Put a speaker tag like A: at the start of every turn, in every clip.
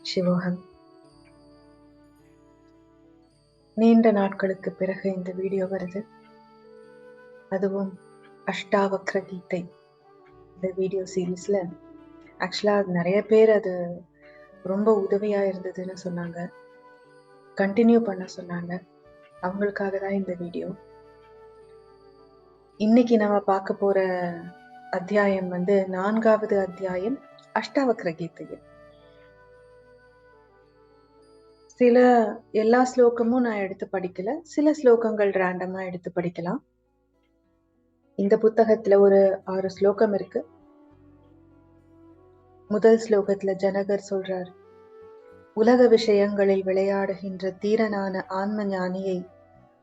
A: சிவோகம். நீண்ட நாட்களுக்கு பிறகு இந்த வீடியோ வருது. அதுவும் அஷ்டாவக்ர கீதை இந்த வீடியோ சீரீஸ்ல ஆக்சுவலா நிறைய பேர் அது ரொம்ப உதவியா இருந்ததுன்னு சொன்னாங்க, கண்டினியூ பண்ண சொன்னாங்க. அவங்களுக்காக தான் இந்த வீடியோ. இன்னைக்கு நம்ம பார்க்க போற அத்தியாயம் 4வது அத்தியாயம் அஷ்டாவக்ர கீதையில். எல்லா ஸ்லோகமும் நான் எடுத்து படிக்கல, சில ஸ்லோகங்கள் ரேண்டமா எடுத்து படிக்கலாம். இந்த புத்தகத்துல ஒரு 6 ஸ்லோகம் இருக்கு. முதல் ஸ்லோகத்துல ஜனகர் சொல்றார், உலக விஷயங்களில் விளையாடுகின்ற தீரனான ஆன்ம ஞானியை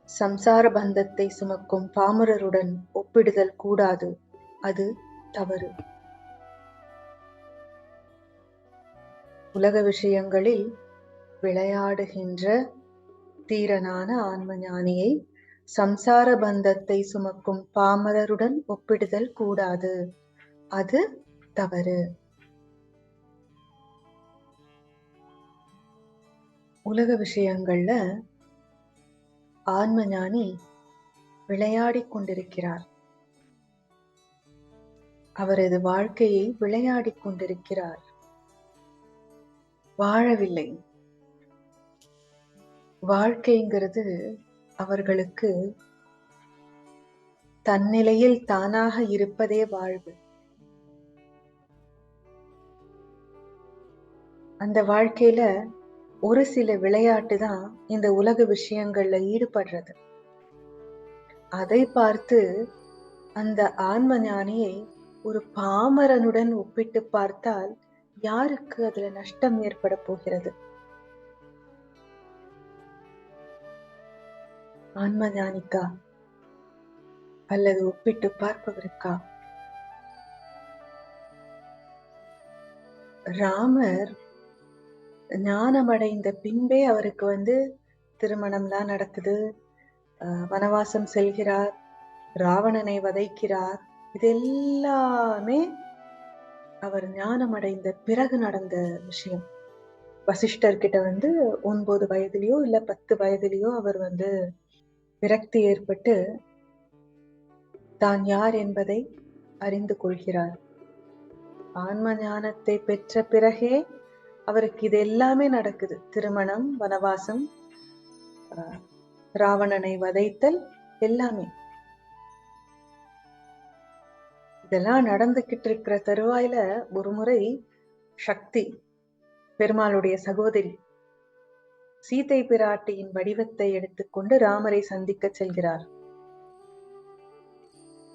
A: சம்சார பந்தத்தை சுமக்கும் பாமரருடன் ஒப்பிடுதல் கூடாது, அது தவறு. உலக விஷயங்களில் விளையாடுகின்ற தீரனான ஆன்ம ஞானியை சம்சார பந்தத்தை சுமக்கும் பாமரருடன் ஒப்பிடுதல் கூடாது, அது தவறு. உலக விஷயங்கள்ல ஆன்ம ஞானி விளையாடி கொண்டிருக்கிறார். அவரது வாழ்க்கையை விளையாடி கொண்டிருக்கிறார், வாழவில்லை. வாழ்க்கைங்கிறது அவர்களுக்கு தன்னிலையில் தானாக இருப்பதே வாழ்வு. அந்த வாழ்க்கையில ஒரு சில விளையாட்டு தான் இந்த உலக விஷயங்கள்ல ஈடுபடுறது. அதை பார்த்து அந்த ஆன்ம ஞானியை ஒரு பாமரனுடன் ஒப்பிட்டு பார்த்தால் யாருக்கு அதுல நஷ்டம் ஏற்பட போகிறது? ஆன்ம ஞானிக்கா அல்லது ஒப்பிட்டு பார்ப்பவருக்கா? ராமர் ஞானமடைந்த பின்பே அவருக்கு திருமணம்லாம் நடக்குது, வனவாசம் செல்கிறார், ராவணனை வதைக்கிறார். இது எல்லாமே அவர் ஞானமடைந்த பிறகு நடந்த விஷயம். வசிஷ்டர்கிட்ட 9 வயதிலேயோ இல்ல 10 வயதிலேயோ அவர் விரக்தி ஏற்பட்டு தான் யார் என்பதை அறிந்து கொள்கிறார். ஆன்ம ஞானத்தை பெற்ற பிறகே அவருக்கு இது எல்லாமே நடக்குது. திருமணம், வனவாசம், ராவணனை வதைத்தல், எல்லாமே. இதெல்லாம் நடந்துகிட்டு இருக்கிற தருவாயில ஒரு முறை சக்தி, பெருமாளுடைய சகோதரி, சீதை பிராட்டியின் வடிவத்தை எடுத்துக்கொண்டு ராமரை சந்திக்க செல்கிறார்.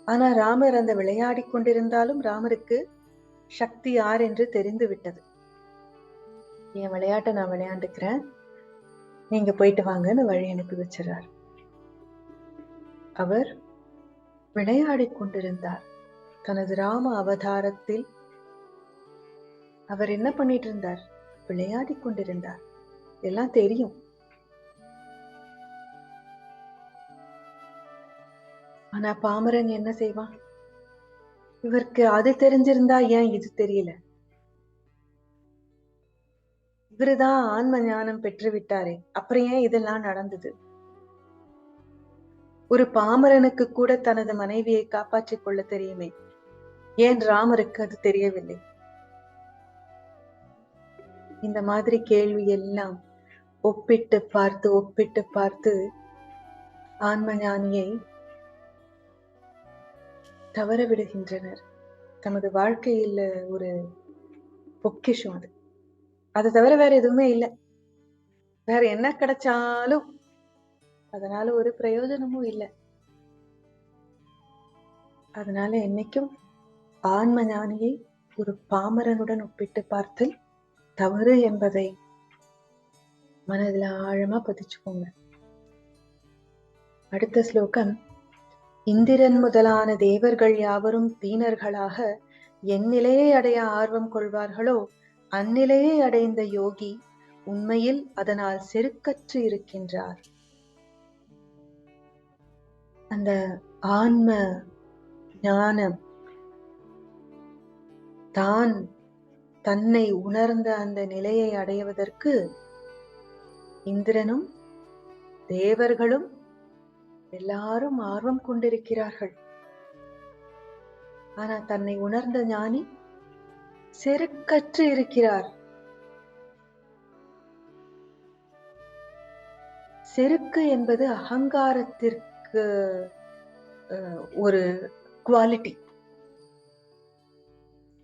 A: ஆனா ராமர் அந்த விளையாடி கொண்டிருந்தாலும் ராமருக்கு சக்தி யார் என்று தெரிந்து விட்டது. என் விளையாட்டை நான் விளையாண்டுக்கிறேன், நீங்க போயிட்டு வாங்கன்னு வழி அனுப்பி வச்சிடறார். அவர் விளையாடி கொண்டிருந்தார். தனது ராம அவதாரத்தில் அவர் என்ன பண்ணிட்டு இருந்தார்? விளையாடி கொண்டிருந்தார். எல்லாம் தெரியும். ஆனா பாமரன் என்ன செய்வான்? இவருக்கு அது தெரிஞ்சிருந்தா ஏன் இது தெரியல? இவருதான் ஆன்ம ஞானம் பெற்று விட்டாரே, அப்புறம் ஏன் இதெல்லாம் நடந்தது? ஒரு பாமரனுக்கு கூட தனது மனைவியை காப்பாற்றிக் கொள்ள தெரியுமே, ஏன் ராமருக்கு அது தெரியவில்லை? இந்த மாதிரி கேள்வி எல்லாம் ஒப்பிட்டு பார்த்து ஆன்ம ஞானியை தவற விடுகின்றனர். தமது வாழ்க்கையில் ஒரு பொக்கிஷம் அது. அதை தவிர வேற எதுவுமே இல்லை. வேற என்ன கிடைச்சாலும் அதனால ஒரு பிரயோஜனமும் இல்லை. அதனால என்னைக்கும் ஆன்ம ஞானியை ஒரு பாமரனுடன் ஒப்பிட்டு பார்த்தல் தவறு என்பதை மனதுல ஆழமா பதிச்சுக்கோங்க. அடுத்த ஸ்லோகம், இந்திரன் முதலான தேவர்கள் யாவரும் தீனர்களாக என் நிலையை அடைய ஆர்வம் கொள்வார்களோ அந்நிலையை அடைந்த யோகி உண்மையில் அதனால் செருக்கற்று இருக்கின்றார். அந்த ஆன்ம ஞானம் தான் தன்னை உணர்ந்த அந்த நிலையை அடைவதற்கு இந்திரனும் தேவர்களும் எல்லாரும் ஆர்வம் கொண்டிருக்கிறார்கள். ஆனா தன்னை உணர்ந்த ஞானி செருக்கற்று இருக்கிறார். செருக்கு என்பது அகங்காரத்திற்கு ஒரு குவாலிட்டி.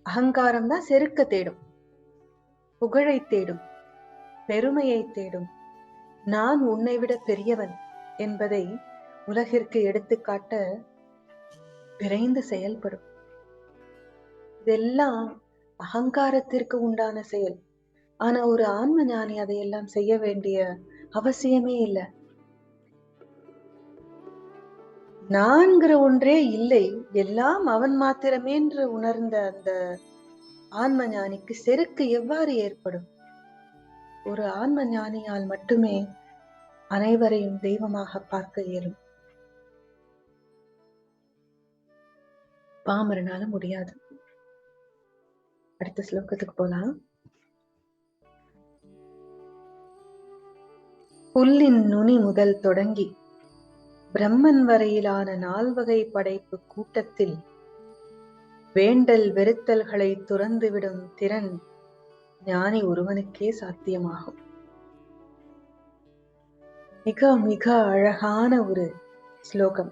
A: அகங்காரம் தான் செருக்க தேடும், புகழை தேடும், பெருமையை தேடும், நான் உன்னை விட பெரியவன் என்பதை உலகிற்கு எடுத்துக்காட்ட விரைந்து செயல்படும். இதெல்லாம் அகங்காரத்திற்கு உண்டான செயல். ஆனா ஒரு ஆன்ம ஞானி அதையெல்லாம் செய்ய வேண்டிய அவசியமே இல்லை. நான்கிற ஒன்றே இல்லை, எல்லாம் அவன் மாத்திரமே என்று உணர்ந்த அந்த ஆன்ம ஞானிக்கு செருக்கு எவ்வாறு ஏற்படும்? ஒரு ஆன்ம ஞானியால் மட்டுமே அனைவரையும் தெய்வமாக பார்க்க இயலும். பாமரனால முடியாது. அடுத்த ஸ்லோகத்துக்கு போலாம். புல்லின் நுனி முதல் தொடங்கி பிரம்மன் வரையிலான 4 வகை படைப்பு கூட்டத்தில் வேண்டல் வெறுத்தல்களை துறந்துவிடும் திறன் ஞானி ஒருவனுக்கே சாத்தியமாகும். மிக மிக அழகான ஒரு ஸ்லோகம்,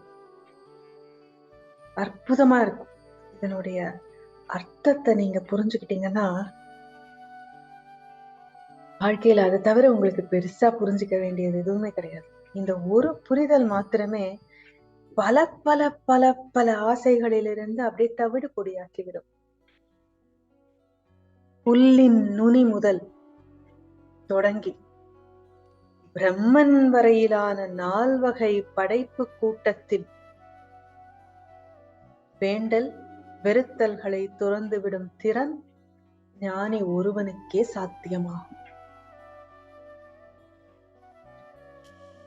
A: அற்புதமா இருக்கும். இதனுடைய அர்த்தத்தை நீங்க புரிஞ்சுக்கிட்டீங்கன்னா வாழ்க்கையில அதை தவிர உங்களுக்கு பெருசா புரிஞ்சுக்க வேண்டியது எதுவுமே கிடையாது. இந்த ஒரு புரிதல் மாத்திரமே பல பல பல பல ஆசைகளிலிருந்து அப்படியே தவிடு பொடியாக்கிவிடும். புல்லின் நுனி முதல் தொடங்கி பிரம்மன் வரையிலான 4 வகை படைப்பு கூட்டத்தில் வேண்டல் வெறுத்தல்களை துறந்துவிடும் திறன் ஞானி ஒருவனுக்கே சாத்தியமாகும்.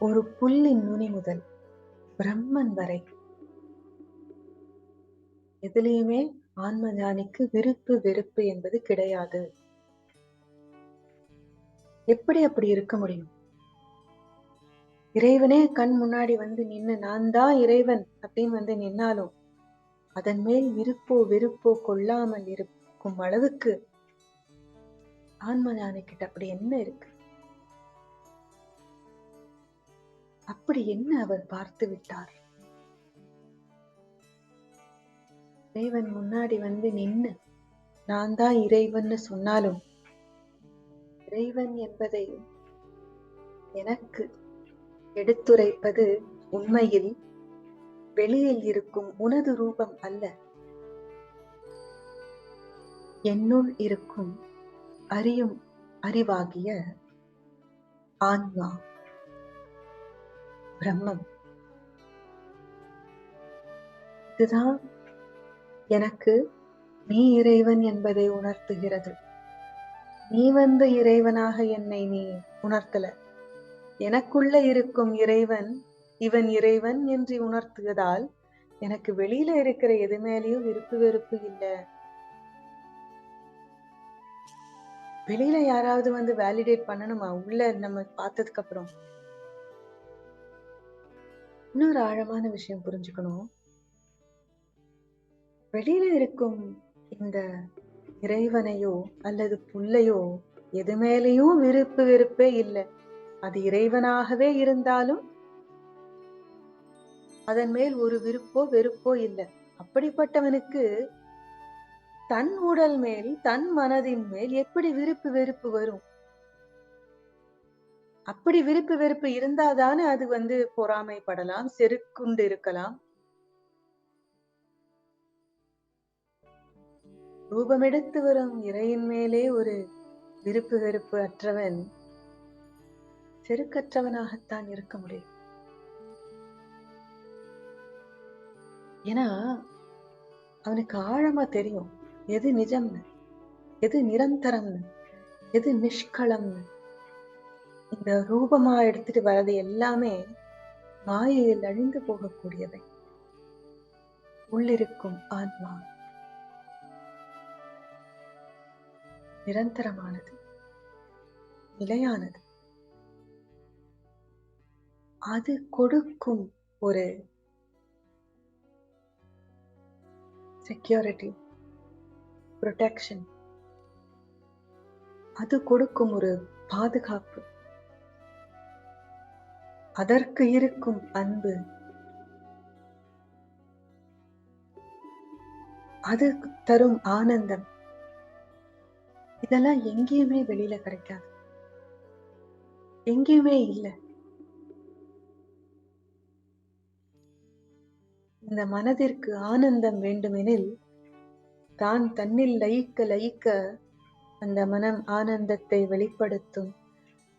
A: ஒரு புல்லின் நுனி முதல் பிரம்மன் வரை எதிலையுமே ஆன்ம ஞானிக்கு விருப்பு வெறுப்பு என்பது கிடையாது. எப்படி அப்படி இருக்க முடியும்? இறைவனே கண் முன்னாடி வந்து நின்னு நான் தான் இறைவன் அப்படின்னு வந்து நின்னாலும் அதன் மேல் விருப்போ வெறுப்போ கொள்ளாமல் இருக்கும் அளவுக்கு ஆன்ம ஞானி கிட்ட அப்படி என்ன இருக்கு? அப்படி என்ன அவர் பார்த்து விட்டார்? இறைவன் முன்னாடி வந்து நின்னு நான் தான் இறைவன் சொன்னாலும் இறைவன் என்பதை எனக்கு எடுத்துரைப்பது உண்மையில் வெளியில் இருக்கும் உனது ரூபம் அல்ல, என்னுள் இருக்கும் அறியும் அறிவாகிய ஆன்மா பிரம்மம். இதுதான் எனக்கு நீ இறைவன் என்பதை உணர்த்துகிறது. நீ வந்து இறைவனாக என்னை நீ உணர்த்தல, எனக்குள்ள இருக்கும் இறைவன் இவன் இறைவன் என்று உணர்த்துவதால் எனக்கு வெளியில இருக்கிற எது மேலேயும் விருப்பு வெறுப்பு இல்லை. வெளியில யாராவது வந்து வேலிடேட் பண்ணணுமா? உள்ள நம்ம பார்த்ததுக்கு அப்புறம் இன்னொரு ஆழமான விஷயம் புரிஞ்சுக்கணும். வெளியில இருக்கும் இந்த இறைவனையோ அல்லது புல்லையோ எது மேலேயும் விருப்பு வெறுப்பே இல்லை. அது இறைவனாகவே இருந்தாலும் அதன் மேல் ஒரு விருப்போ வெறுப்போ இல்லை. அப்படிப்பட்டவனுக்கு தன் உடல் மேல் தன் மனதின் மேல் எப்படி விருப்பு வெறுப்பு வரும்? அப்படி விருப்பு வெறுப்பு இருந்தாதானே அது வந்து பொறாமைப்படலாம், செருக்குண்டு இருக்கலாம். ரூபமெடுத்து வரும் இறையின் மேலே ஒரு விருப்பு வெறுப்பு அற்றவன் செருக்கற்றவனாகத்தான் இருக்க முடியும். ஏன்னா அவனுக்கு ஆழமா தெரியும் எது நிஜம்னு, எது நிரந்தரம்னு, எது நிஷ்களம்னு. இந்த ரூபமா எடுத்துட்டு வர்றது எல்லாமே மாயையில் அழிந்து போகக்கூடியவை. உள்ளிருக்கும் ஆன்மா நிரந்தரமானது, நிலையானது. அது கொடுக்கும் ஒரு செக்யூரிட்டி, ப்ரொடெக்ஷன், அது கொடுக்கும் ஒரு பாதுகாப்பு, அதற்கு இருக்கும் அன்பு, அது தரும் ஆனந்தம், இதெல்லாம் எங்கேயுமே வெளியில கிடைக்காது, எங்கேயுமே இல்லை. இந்த மனதிற்கு ஆனந்தம் வேண்டுமெனில் தான் தன்னில் லயிக்க லயிக்க அந்த மனம் ஆனந்தத்தை வெளிப்படுத்தும்,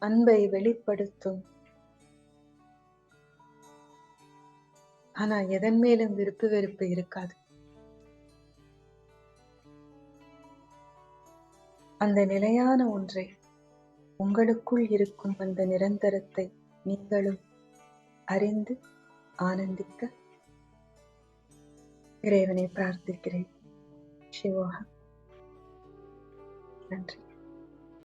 A: அன்பை வெளிப்படுத்தும். ஆனா எதன் மேலும் விருப்பு வெறுப்பு இருக்காது. அந்த நிலையான ஒன்றை, உங்களுக்குள் இருக்கும் அந்த நிரந்தரத்தை நீங்களும் அறிந்து ஆனந்திக்க இறைவனை பிரார்த்திக்கிறேன். சிவோகம். நன்றி.